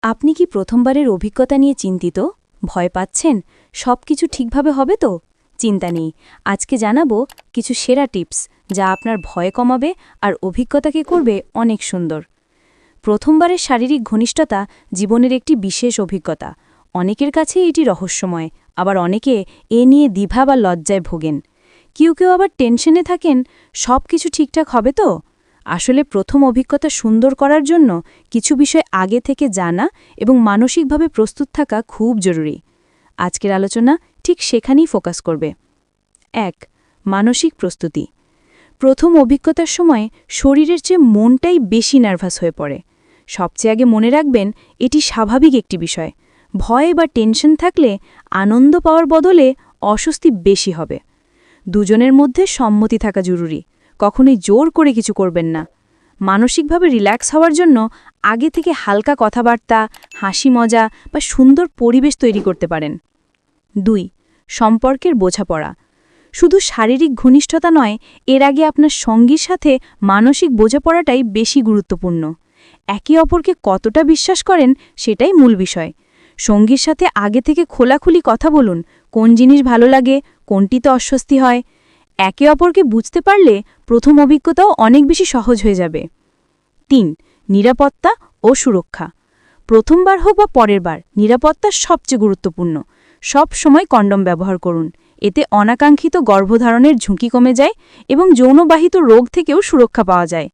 আপনি কি প্রথমবারের অভিজ্ঞতা নিয়ে চিন্তিত? ভয় পাচ্ছেন? সবকিছু ঠিকভাবে হবে তো? চিন্তা নেই, আজকে জানাবো কিছু সেরা টিপস যা আপনার ভয় কমাবে আর অভিজ্ঞতাকে করবে অনেক সুন্দর। প্রথমবারের শারীরিক ঘনিষ্ঠতা জীবনের একটি বিশেষ অভিজ্ঞতা। অনেকের কাছে এটি রহস্যময়, আবার অনেকে এ নিয়ে দ্বিধা বা লজ্জায় ভোগেন। কেউ কেউ আবার টেনশনে থাকেন, সব কিছু ঠিকঠাক হবে তো? আসলে প্রথম অভিজ্ঞতা সুন্দর করার জন্য কিছু বিষয় আগে থেকে জানা এবং মানসিকভাবে প্রস্তুত থাকা খুব জরুরি। আজকের আলোচনা ঠিক সেখানেই ফোকাস করবে। ১. মানসিক প্রস্তুতি। প্রথম অভিজ্ঞতার সময় শরীরের চেয়ে মনটাই বেশি নার্ভাস হয়ে পড়ে। সবচেয়ে আগে মনে রাখবেন, এটি স্বাভাবিক একটি বিষয়। ভয় বা টেনশন থাকলে আনন্দ পাওয়ার বদলে অস্বস্তি বেশি হবে। দুজনের মধ্যে সম্মতি থাকা জরুরি। কখনোই জোর করে কিছু করবেন না। মানসিকভাবে রিল্যাক্স হওয়ার জন্য আগে থেকে হালকা কথাবার্তা, হাসি মজা বা সুন্দর পরিবেশ তৈরি করতে পারেন। ২. সম্পর্কের বোঝাপড়া। শুধু শারীরিক ঘনিষ্ঠতা নয়, এর আগে আপনার সঙ্গীর সাথে মানসিক বোঝাপড়াটাই বেশি গুরুত্বপূর্ণ। একে অপরকে কতটা বিশ্বাস করেন সেটাই মূল বিষয়। সঙ্গীর সাথে আগে থেকে খোলাখুলি কথা বলুন, কোন জিনিস ভালো লাগে, কোনটিতে অস্বস্তি হয়। একে অপরকে বুঝতে পারলে প্রথম অভিজ্ঞতাও অনেক বেশি সহজ হয়ে যাবে। ৩. নিরাপত্তা ও সুরক্ষা। প্রথমবার হোক বা পরের বার, নিরাপত্তা সবচেয়ে গুরুত্বপূর্ণ। সব সময় কন্ডম ব্যবহার করুন। এতে অনাকাঙ্ক্ষিত গর্ভধারণের ঝুঁকি কমে যায় এবং যৌনবাহিত রোগ থেকেও সুরক্ষা পাওয়া যায়।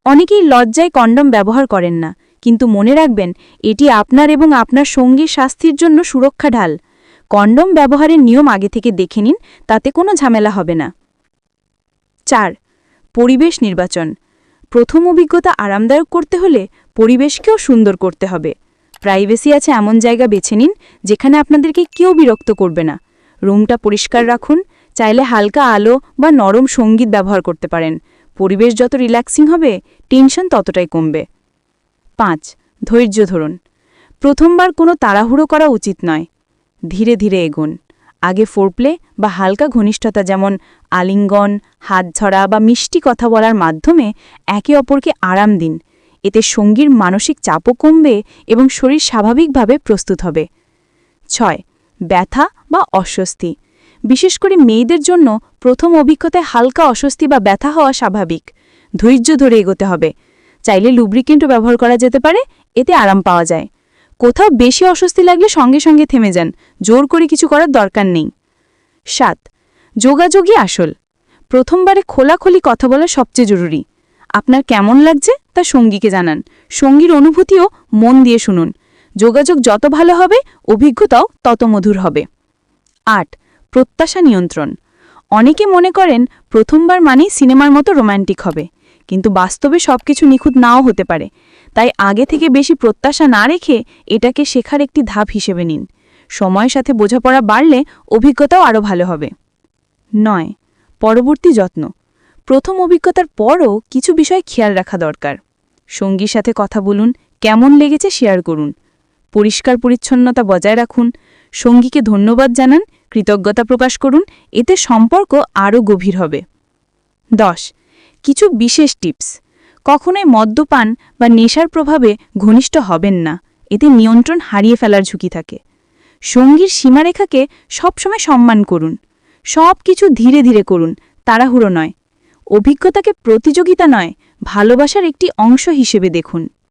অনেকেই লজ্জায় কন্ডম ব্যবহার করেন না, কিন্তু মনে রাখবেন, এটি আপনার এবং আপনার সঙ্গীর স্বাস্থ্যের জন্য সুরক্ষা ঢাল। কন্ডম ব্যবহারের নিয়ম আগে থেকে দেখে নিন, তাতে কোনো ঝামেলা হবে না। ৪. পরিবেশ নির্বাচন। প্রথম অভিজ্ঞতা আরামদায়ক করতে হলে পরিবেশকেও সুন্দর করতে হবে। প্রাইভেসি আছে এমন জায়গা বেছে নিন যেখানে আপনাদেরকে কেউ বিরক্ত করবে না। রুমটা পরিষ্কার রাখুন, চাইলে হালকা আলো বা নরম সঙ্গীত ব্যবহার করতে পারেন। পরিবেশ যত রিল্যাক্সিং হবে, টেনশন ততটাই কমবে। ৫. ধৈর্য ধরুন। প্রথমবার কোনো তাড়াহুড়ো করা উচিত নয়। ধীরে ধীরে এগোন। আগে ফোরপ্লে বা হালকা ঘনিষ্ঠতা, যেমন আলিঙ্গন, হাত ঝরা বা মিষ্টি কথা বলার মাধ্যমে একে অপরকে আরাম দিন। এতে সঙ্গীর মানসিক চাপও কমবে এবং শরীর স্বাভাবিকভাবে প্রস্তুত হবে। ৬. ব্যথা বা অস্বস্তি। বিশেষ করে মেয়েদের জন্য প্রথম অভিজ্ঞতায় হালকা অস্বস্তি বা ব্যথা হওয়া স্বাভাবিক। ধৈর্য ধরে এগোতে হবে। চাইলে লুব্রিকেন্টও ব্যবহার করা যেতে পারে, এতে আরাম পাওয়া যায়। কোথাও বেশি অস্বস্তি লাগলে সঙ্গে সঙ্গে থেমে যান, জোর করে কিছু করার দরকার নেই। ৭. যোগাযোগই আসল। প্রথমবারে খোলাখুলি কথা বলা সবচেয়ে জরুরি। আপনার কেমন লাগছে তা সঙ্গীকে জানান। সঙ্গীর অনুভূতিও মন দিয়ে শুনুন। যোগাযোগ যত ভালো হবে, অভিজ্ঞতাও তত মধুর হবে। ৮. প্রত্যাশা নিয়ন্ত্রণ। অনেকে মনে করেন প্রথমবার মানেই সিনেমার মতো রোম্যান্টিক হবে, কিন্তু বাস্তবে সবকিছু নিখুঁত নাও হতে পারে। তাই আগে থেকে বেশি প্রত্যাশা না রেখে এটাকে শেখার একটি ধাপ হিসেবে নিন। সময়ের সাথে বোঝাপড়া বাড়লে অভিজ্ঞতাও আরও ভালো হবে। ৯. পরবর্তী যত্ন। প্রথম অভিজ্ঞতার পরও কিছু বিষয় খেয়াল রাখা দরকার। সঙ্গীর সাথে কথা বলুন, কেমন লেগেছে শেয়ার করুন। পরিষ্কার পরিচ্ছন্নতা বজায় রাখুন। সঙ্গীকে ধন্যবাদ জানান, কৃতজ্ঞতা প্রকাশ করুন। এতে সম্পর্ক আরও গভীর হবে। ১০. কিছু বিশেষ টিপস। কখনোই মদ্যপান বা নেশার প্রভাবে ঘনিষ্ঠ হবেন না, এতে নিয়ন্ত্রণ হারিয়ে ফেলার ঝুঁকি থাকে। সঙ্গীর সীমারেখাকে সবসময় সম্মান করুন। সব কিছু ধীরে ধীরে করুন, তাড়াহুড়ো নয়। অভিজ্ঞতাকে প্রতিযোগিতা নয়, ভালোবাসার একটি অংশ হিসেবে দেখুন।